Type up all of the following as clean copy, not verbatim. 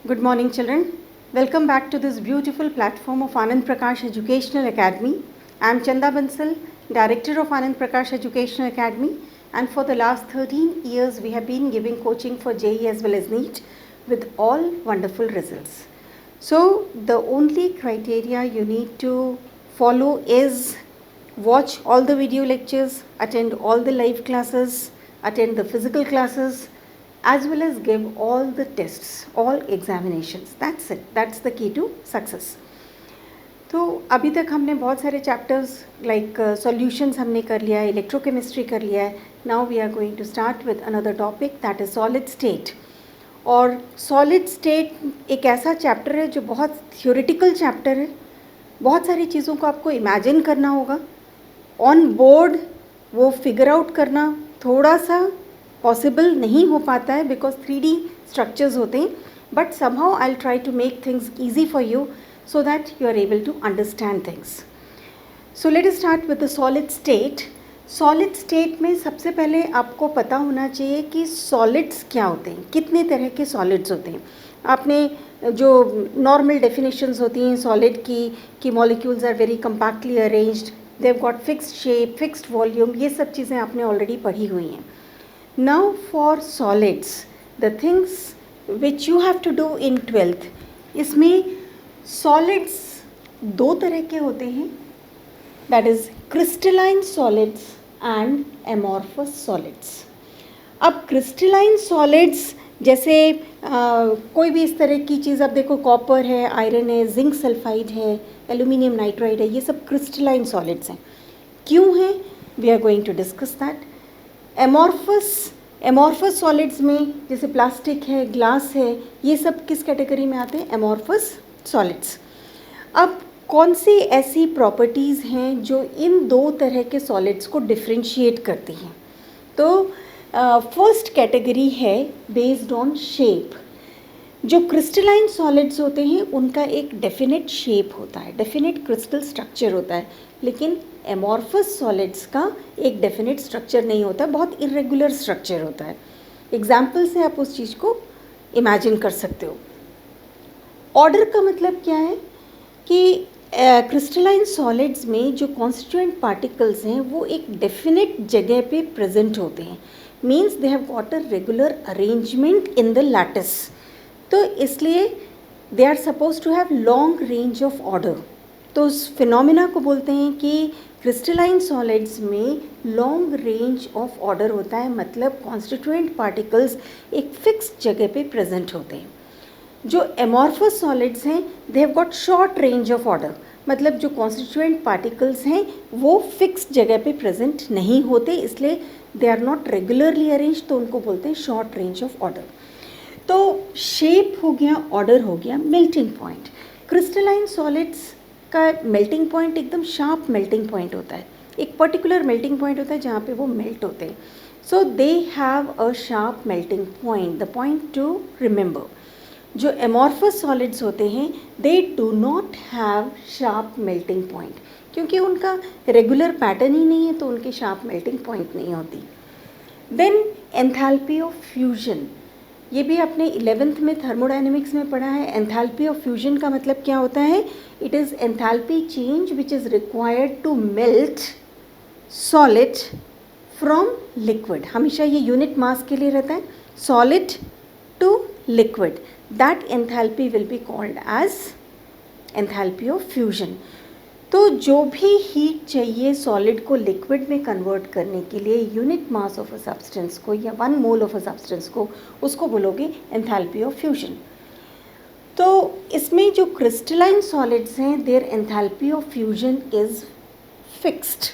Good morning, children. Welcome back to this beautiful platform of Anand Prakash Educational Academy. I am Chanda Bansal, Director of Anand Prakash Educational Academy, and for the last 13 years we have been giving coaching for JEE as well as NEET with all wonderful results. So the only criteria you need to follow is watch all the video lectures, attend all the live classes, attend the physical classes, as well as give all the tests, all examinations. That's it. That's the key to success. तो अभी तक हमने बहुत सारे chapters like solutions हमने कर लिया है, इलेक्ट्रोकेमिस्ट्री कर लिया है. Now we are going to start with another topic that is solid state. और सॉलिड स्टेट एक ऐसा चैप्टर है जो बहुत थ्योरेटिकल चैप्टर है. बहुत सारी चीज़ों को आपको इमेजिन करना होगा. ऑन बोर्ड वो फिगर आउट करना थोड़ा सा पॉसिबल नहीं हो पाता है बिकॉज 3D स्ट्रक्चर्स होते हैं. But somehow I will try to make things easy for you so that you are able to understand things. So let us start with the solid state. Solid state में सबसे पहले आपको पता होना चाहिए कि solids क्या होते हैं, कितने तरह के solids होते हैं. आपने जो normal definitions होती हैं solid की कि molecules are very compactly arranged, they have got fixed shape, fixed volume, ये सब चीज़ें आपने already पढ़ी हुई हैं. Now for solids, the things which you have to do in 12th, इसमें सॉलिड्स दो तरह के होते हैं, that is crystalline solids and amorphous solids. अब क्रिस्टलाइन सॉलिड्स जैसे कोई भी इस तरह की चीज़, अब देखो कॉपर है, आयरन है, जिंक सल्फाइड है, एल्यूमिनियम नाइट्राइड है, ये सब क्रिस्टलाइन सॉलिड्स हैं. क्यों हैं? We are going to discuss that. Amorphous solids में जैसे प्लास्टिक है, ग्लास है, ये सब किस कैटेगरी में आते हैं? Amorphous solids. अब कौन सी ऐसी प्रॉपर्टीज़ हैं जो इन दो तरह के सॉलिड्स को डिफ्रेंशिएट करती हैं? तो फर्स्ट कैटेगरी है बेस्ड ऑन शेप. जो क्रिस्टलाइन सॉलिड्स होते हैं उनका एक डेफिनेट शेप होता है, डेफिनेट क्रिस्टल स्ट्रक्चर होता है, लेकिन एमॉर्फस सॉलिड्स का एक डेफिनेट स्ट्रक्चर नहीं होता, बहुत इरेगुलर स्ट्रक्चर होता है. एग्जाम्पल से आप उस चीज़ को इमेजिन कर सकते हो. ऑर्डर का मतलब क्या है कि क्रिस्टलाइन सॉलिड्स में जो कॉन्स्टिट्यूएंट पार्टिकल्स हैं वो एक डेफिनेट जगह पे प्रेजेंट होते हैं. Means they have got a regular arrangement in the lattice. तो इसलिए they are suppose to have long range of order. तो उस फिनोमिना को बोलते हैं कि क्रिस्टलाइन सॉलिड्स में लॉन्ग रेंज ऑफ ऑर्डर होता है, मतलब कॉन्स्टिट्यूएंट पार्टिकल्स एक फिक्स जगह पे प्रेजेंट होते हैं. जो एमॉर्फस सॉलिड्स हैं दे have got short range of order, मतलब जो कॉन्स्टिट्यूएंट पार्टिकल्स हैं वो फिक्स जगह पे प्रेजेंट नहीं होते, इसलिए they are not regularly arrange, तो उनको बोलते हैं शॉर्ट रेंज ऑफ ऑर्डर. तो शेप हो गया, ऑर्डर हो गया, मेल्टिंग पॉइंट. क्रिस्टलाइन सॉलिड्स का मेल्टिंग पॉइंट एकदम शार्प मेल्टिंग पॉइंट होता है, एक पर्टिकुलर मेल्टिंग पॉइंट होता है जहाँ पे वो मेल्ट होते हैं. So they have a sharp melting point. The point to remember, जो एमॉर्फस सॉलिड्स होते हैं they do not have sharp melting point, क्योंकि उनका रेगुलर पैटर्न ही नहीं है, तो उनकी शार्प मेल्टिंग पॉइंट नहीं होती. देन एंथैल्पी ऑफ फ्यूजन, ये भी आपने 11th में थर्मोडायनेमिक्स में पढ़ा है. एंथैल्पी ऑफ फ्यूजन का मतलब क्या होता है? It is enthalpy change which is required to melt solid from liquid. हमेशा ये यूनिट मास के लिए रहता है, solid to liquid. That enthalpy will be called as enthalpy of fusion. तो जो भी हीट चाहिए सॉलिड को लिक्विड में कन्वर्ट करने के लिए, unit mass of a substance को या 1 मोल ऑफ अ सब्सटेंस को, उसको बोलोगे एंथैल्पी ऑफ फ्यूजन. तो इसमें जो क्रिस्टलाइन सॉलिड्स हैं their enthalpy of fusion is fixed,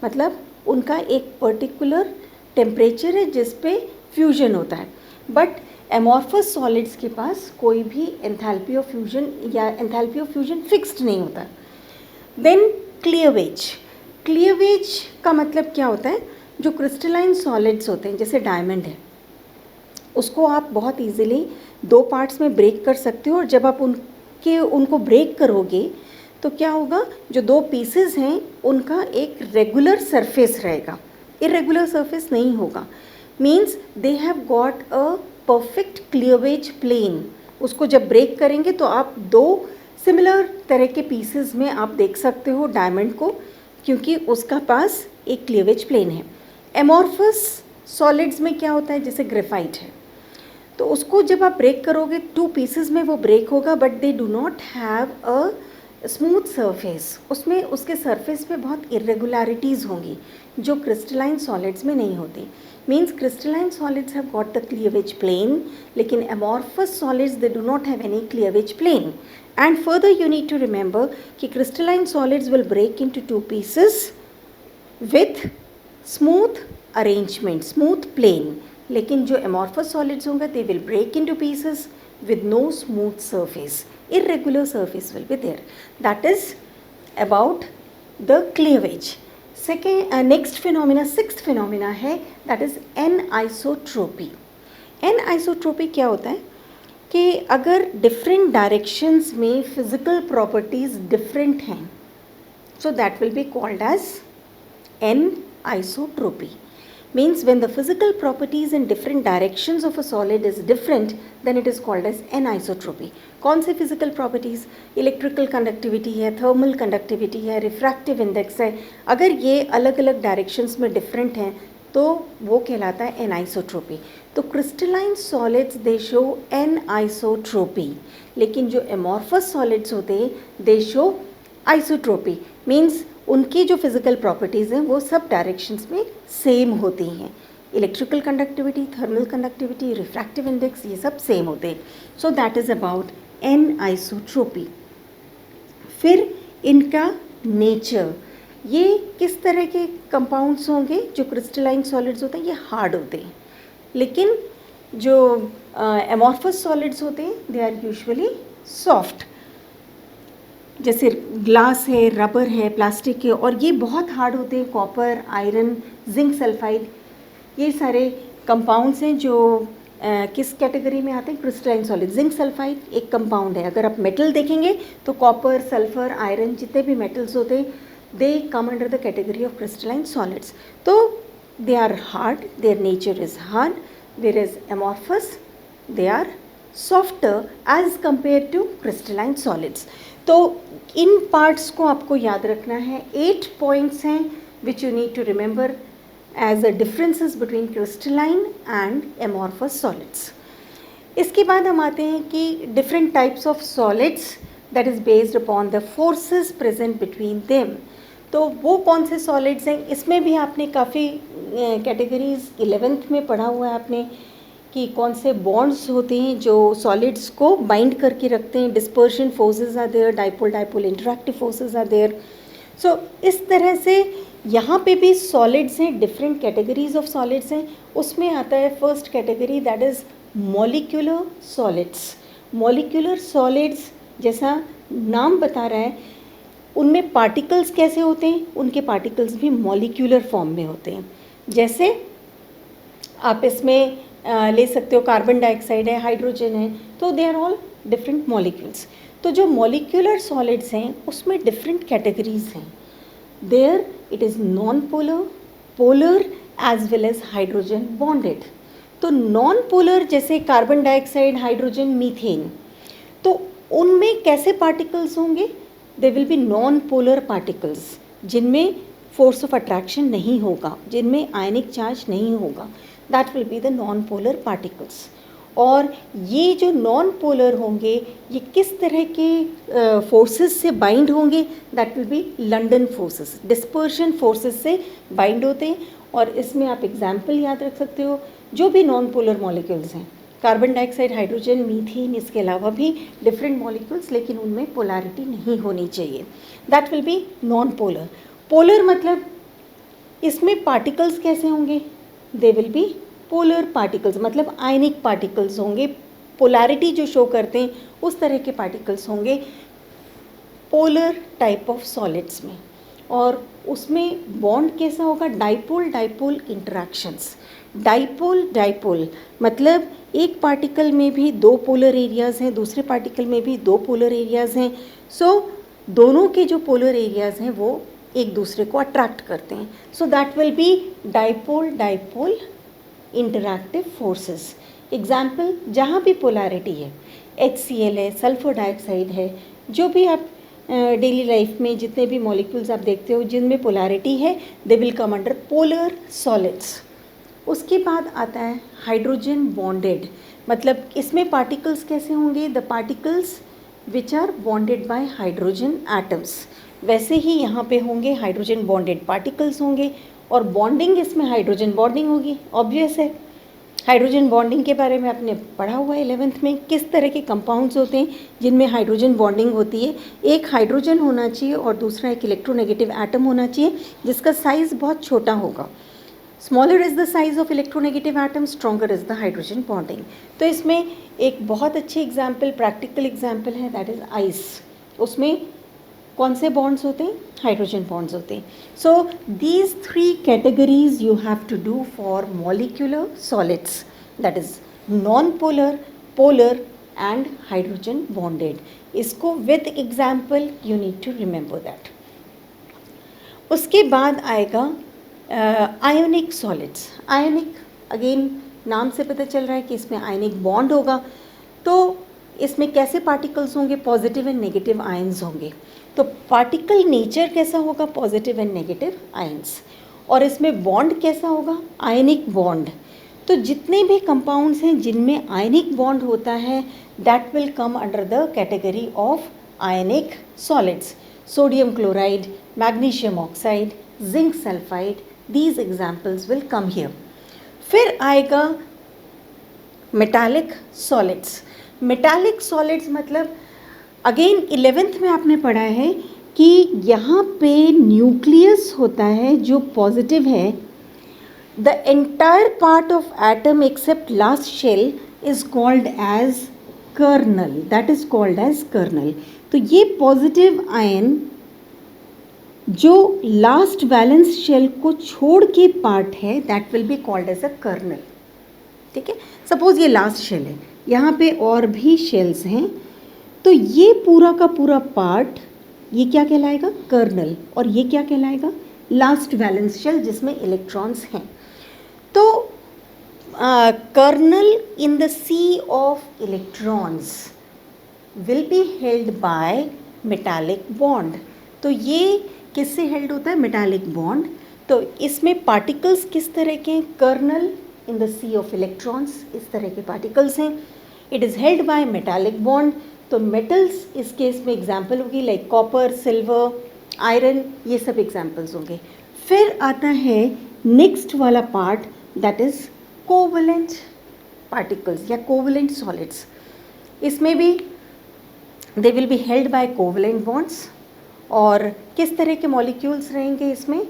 मतलब उनका एक पर्टिकुलर टेम्परेचर है जिस पे फ्यूजन होता है. बट एमॉर्फस सॉलिड्स के पास कोई भी एंथैल्पी ऑफ फ्यूजन या एंथैल्पी ऑफ फ्यूजन फिक्स्ड नहीं होता. देन क्लियवेज. क्लियवेज का मतलब क्या होता है? जो क्रिस्टलाइन सॉलिड्स होते हैं जैसे डायमंड है, उसको आप बहुत इजीली 2 पार्ट्स में ब्रेक कर सकते हो, और जब आप उनको ब्रेक करोगे तो क्या होगा? जो 2 पीसेस हैं उनका एक रेगुलर सरफेस रहेगा, इरेगुलर सरफेस नहीं होगा. Means they have got a perfect cleavage plane. उसको जब ब्रेक करेंगे तो आप दो सिमिलर तरह के पीसेस में आप देख सकते हो डायमंड को, क्योंकि उसका पास एक क्लीवेज प्लेन है। एमॉर्फस सॉलिड्स में क्या होता है, जैसे ग्रेफाइट है, तो उसको जब आप ब्रेक करोगे टू पीसेस में वो ब्रेक होगा, but they do not have a smooth surface, उसमें उसके सरफेस पे बहुत इरेगुलरिटीज़ होंगी जो क्रिस्टलाइन सॉलिड्स में नहीं होती। Means crystalline solids have got the cleavage plane, लेकिन amorphous solids they do not have any cleavage plane. And further you need to remember कि crystalline solids will break into two pieces with smooth arrangement, smooth plane, लेकिन जो amorphous solids होंगे they will break into pieces with no smooth surface, irregular surface will be there. That is about the cleavage. Second, next phenomena, sixth phenomena है, that is anisotropy. anisotropy क्या होता है कि अगर different directions में physical properties different हैं, so that will be called as anisotropy. Means when the physical properties in different directions of a solid is different, then it is called as anisotropy. कौन से physical properties? Electrical conductivity है, thermal conductivity है, refractive index है। अगर ये अलग अलग directions में different हैं तो वो कहलाता है anisotropy. तो crystalline solids they show anisotropy, लेकिन जो amorphous solids होते हैं they show isotropy. Means उनकी जो फिज़िकल प्रॉपर्टीज़ हैं वो सब डायरेक्शंस में सेम होती हैं। Electrical conductivity, thermal conductivity, refractive index, ये सब सेम होते हैं। So that is about anisotropy. फिर इनका नेचर, ये किस तरह के कंपाउंड्स होंगे? जो क्रिस्टलाइन सॉलिड्स होते हैं ये हार्ड होते हैं, लेकिन जो एमॉर्फस सॉलिड्स होते हैं दे आर यूजुअली सॉफ्ट। जैसे ग्लास है, रबर है, प्लास्टिक है, और ये बहुत हार्ड होते हैं। कॉपर, आयरन, जिंक सल्फाइड, ये सारे कंपाउंड्स हैं जो किस कैटेगरी में आते हैं? Crystalline solid. जिंक सल्फाइड एक कंपाउंड है। अगर आप मेटल देखेंगे तो कॉपर, सल्फर, आयरन, जितने भी मेटल्स होते हैं they come under the category of crystalline solids. तो they are hard, their nature is hard, whereas amorphous they are softer as compare to crystalline solids. तो इन parts को आपको याद रखना है। 8 पॉइंट्स हैं which you need to remember as a differences between crystalline and amorphous solids. इसके बाद हम आते हैं कि different types of solids that is based upon the forces present between them. तो वो कौन से सॉलिड्स हैं? इसमें भी आपने काफ़ी कैटेगरीज 11th में पढ़ा हुआ है आपने कि कौन से बॉन्ड्स होते हैं जो सॉलिड्स को बाइंड करके रखते हैं। Dispersion forces are there, dipole dipole interactive forces are there. So इस तरह से यहाँ पे भी सॉलिड्स हैं, डिफरेंट कैटेगरीज ऑफ सॉलिड्स हैं। उसमें आता है first category that is molecular solids. Molecular solids जैसा नाम बता रहा है, उनमें पार्टिकल्स कैसे होते हैं? उनके पार्टिकल्स भी मॉलिक्यूलर फॉर्म में होते हैं। जैसे आप इसमें ले सकते हो कार्बन डाइऑक्साइड है, हाइड्रोजन है, तो they are all different molecules. तो जो मॉलिक्यूलर सॉलिड्स हैं उसमें डिफरेंट कैटेगरीज हैं। There it is non polar, polar as well as hydrogen bonded. तो नॉन पोलर जैसे कार्बन डाइऑक्साइड, हाइड्रोजन, मीथेन, तो उनमें कैसे पार्टिकल्स होंगे? They will be non polar particles जिनमें फोर्स ऑफ अट्रैक्शन नहीं होगा, जिनमें आयनिक चार्ज नहीं होगा। That will be the non polar particles. और ये जो नॉन पोलर होंगे ये किस तरह के फोर्सेस से बाइंड होंगे? That will B London forces, dispersion forces से बाइंड होते हैं। और इसमें आप एग्जाम्पल याद रख सकते हो, जो भी नॉन पोलर मॉलिक्यूल्स हैं, कार्बन डाइऑक्साइड, हाइड्रोजन, मीथेन, इसके अलावा भी डिफरेंट मॉलिक्यूल्स, लेकिन उनमें पोलैरिटी नहीं होनी चाहिए। That will be non polar. Polar मतलब इसमें पार्टिकल्स कैसे होंगे? They will B polar particles, मतलब आयनिक पार्टिकल्स होंगे। पोलैरिटी जो शो करते हैं उस तरह के पार्टिकल्स होंगे पोलर टाइप ऑफ सॉलिड्स में। और उसमें बॉन्ड कैसा होगा? Dipole dipole interactions. Dipole dipole मतलब एक पार्टिकल में भी दो पोलर एरियाज़ हैं, दूसरे पार्टिकल में भी दो पोलर एरियाज़ हैं। सो दोनों के जो पोलर एरियाज़ हैं वो एक दूसरे को अट्रैक्ट करते हैं। So that will B dipole dipole interactive forces. Example, जहाँ भी पोलैरिटी है, HCl है, सल्फर डाइऑक्साइड है, जो भी आप डेली लाइफ में जितने भी मॉलिक्यूल्स आप देखते हो जिनमें पोलैरिटी है, they will come under polar solids. उसके बाद आता है हाइड्रोजन बॉन्डेड, मतलब इसमें पार्टिकल्स कैसे होंगे, the particles which are bonded by hydrogen atoms. वैसे ही यहाँ पे होंगे हाइड्रोजन बॉन्डेड पार्टिकल्स होंगे, और बॉन्डिंग इसमें हाइड्रोजन बॉन्डिंग होगी, ऑब्वियस है। हाइड्रोजन बॉन्डिंग के बारे में आपने पढ़ा हुआ है 11th में, किस तरह के कंपाउंड्स होते हैं जिनमें हाइड्रोजन बॉन्डिंग होती है। एक हाइड्रोजन होना चाहिए और दूसरा एक इलेक्ट्रोनेगेटिव एटम होना चाहिए जिसका साइज़ बहुत छोटा होगा। Smaller is the size of electronegative atom, stronger is the hydrogen bonding. तो इसमें एक बहुत अच्छी एग्जाम्पल, प्रैक्टिकल एग्जाम्पल है, दैट इज़ आइस। उसमें कौन से बॉन्ड्स होते हैं, हाइड्रोजन बॉन्ड्स होते हैं। So these 3 categories you have to do for molecular solids, that is non polar, polar and hydrogen bonded. इसको with example you need to remember that. उसके बाद आएगा आयोनिक सॉलिड्स। आयोनिक, अगेन नाम से पता चल रहा है कि इसमें आयनिक बॉन्ड होगा। तो इसमें कैसे पार्टिकल्स होंगे, पॉजिटिव एंड नेगेटिव आयंस होंगे। तो पार्टिकल नेचर कैसा होगा, पॉजिटिव एंड नेगेटिव आयंस। और इसमें बॉन्ड कैसा होगा, आयनिक बॉन्ड। तो जितने भी कंपाउंड्स हैं जिनमें आयनिक बॉन्ड होता है, that will come under the category of ionic solids. Sodium chloride, magnesium oxide, zinc sulphide, these examples will come here. फिर आएगा मेटालिक सॉलिड्स। मेटालिक सॉलिड्स मतलब अगेन 11th में आपने पढ़ा है कि यहाँ पे न्यूक्लियस होता है जो पॉजिटिव है। The entire part of atom except last shell is called as kernel, that is called as kernel. तो ये पॉजिटिव आयन जो लास्ट वैलेंस शेल को छोड़ के पार्ट है, that will be called as a kernel. ठीक है, सपोज ये लास्ट शेल है, यहाँ पे और भी शेल्स हैं, तो ये पूरा का पूरा पार्ट ये क्या कहलाएगा, कर्नल। और ये क्या कहलाएगा, लास्ट वैलेंस शेल जिसमें इलेक्ट्रॉन्स हैं। तो kernel in the sea of electrons will be held by metallic bond. तो ये किससे हेल्ड होता है, मेटालिक बॉन्ड। तो इसमें पार्टिकल्स किस तरह के हैं, kernel in the sea of electrons, इस तरह के पार्टिकल्स हैं। It is held by metallic bond. तो मेटल्स इस केस में एग्जाम्पल होगी, लाइक कॉपर, सिल्वर, आयरन, ये सब एग्जाम्पल्स होंगे। फिर आता है नेक्स्ट वाला part, that is covalent particles या कोवलेंट सॉलिड्स। इसमें भी they will be held by covalent bonds. और किस तरह के मॉलिक्यूल्स रहेंगे इसमें,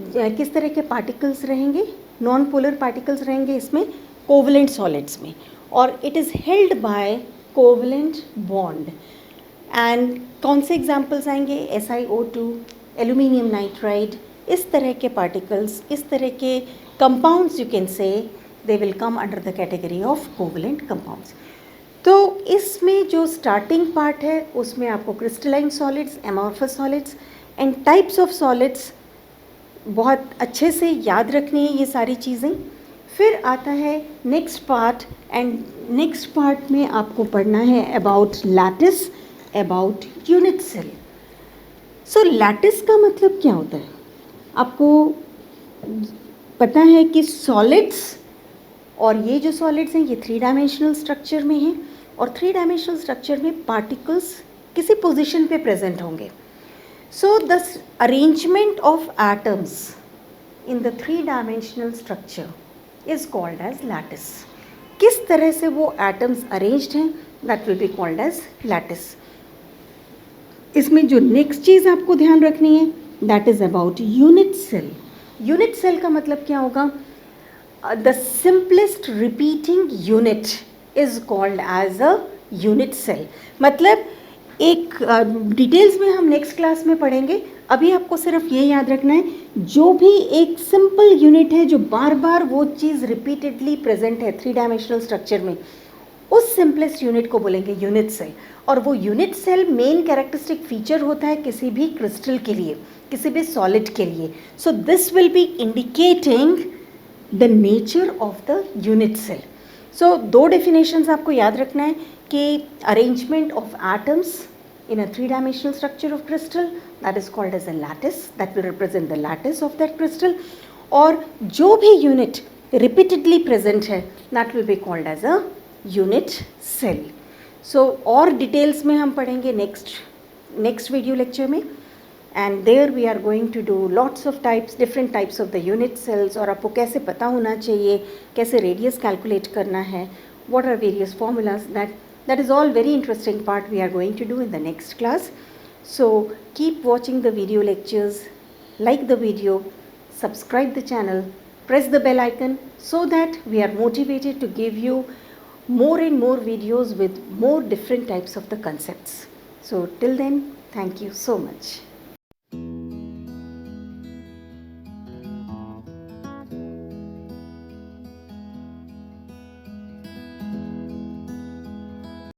किस तरह के पार्टिकल्स रहेंगे, नॉन पोलर पार्टिकल्स रहेंगे इसमें कोवलेंट सॉलिड्स में। और it is held by covalent bond. And कौन से एग्जाम्पल्स आएंगे, SiO2, एल्यूमिनियम नाइट्राइड, इस तरह के पार्टिकल्स, इस तरह के compounds you can say they will come under the category of covalent compounds. तो इसमें जो स्टार्टिंग पार्ट है उसमें आपको crystalline solids, amorphous solids and types of solids बहुत अच्छे से याद रखनी है ये सारी चीज़ें। फिर आता है next part, and next part में आपको पढ़ना है about lattice, about unit cell. So lattice का मतलब क्या होता है, आपको पता है कि सॉलिड्स, और ये जो सॉलिड्स हैं ये 3 डायमेंशनल स्ट्रक्चर में हैं, और 3 डायमेंशनल स्ट्रक्चर में पार्टिकल्स किसी पोजीशन पे प्रेजेंट होंगे। So the arrangement of atoms in the 3 dimensional structure is called as lattice. किस तरह से वो एटम्स अरेंज्ड हैं, that will be called as lattice. इसमें जो नेक्स्ट चीज़ आपको ध्यान रखनी है, that is about unit cell. Unit cell का मतलब क्या होगा, the simplest repeating unit is called as a unit cell। मतलब एक डिटेल्स में हम नेक्स्ट क्लास में पढ़ेंगे, अभी आपको सिर्फ ये याद रखना है, जो भी एक सिंपल यूनिट है जो बार बार वो चीज़ रिपीटेडली प्रेजेंट है 3 डायमेंशनल स्ट्रक्चर में, उस सिंपलेस्ट यूनिट को बोलेंगे यूनिट सेल। और वो unit cell main characteristic feature होता है किसी भी क्रिस्टल के लिए, किसी भी सॉलिड के लिए। So this will be indicating the nature of the unit cell. So 2 definitions आपको याद रखना है के arrangement of atoms in a three-dimensional structure of crystal, that is called as a lattice, that will represent the lattice of that crystal. और जो भी unit repeatedly present है, that will be called as a unit cell. So और details में हम पढ़ेंगे next video lecture में, and there we are going to do lots of different types of the unit cells, और आपको कैसे पता होना चाहिए, कैसे radius calculate करना है, what are various formulas, that is all very interesting part we are going to do in the next class. So keep watching the video lectures, like the video, subscribe the channel, press the bell icon so that we are motivated to give you more and more videos with more different types of the concepts. So till then, thank you so much.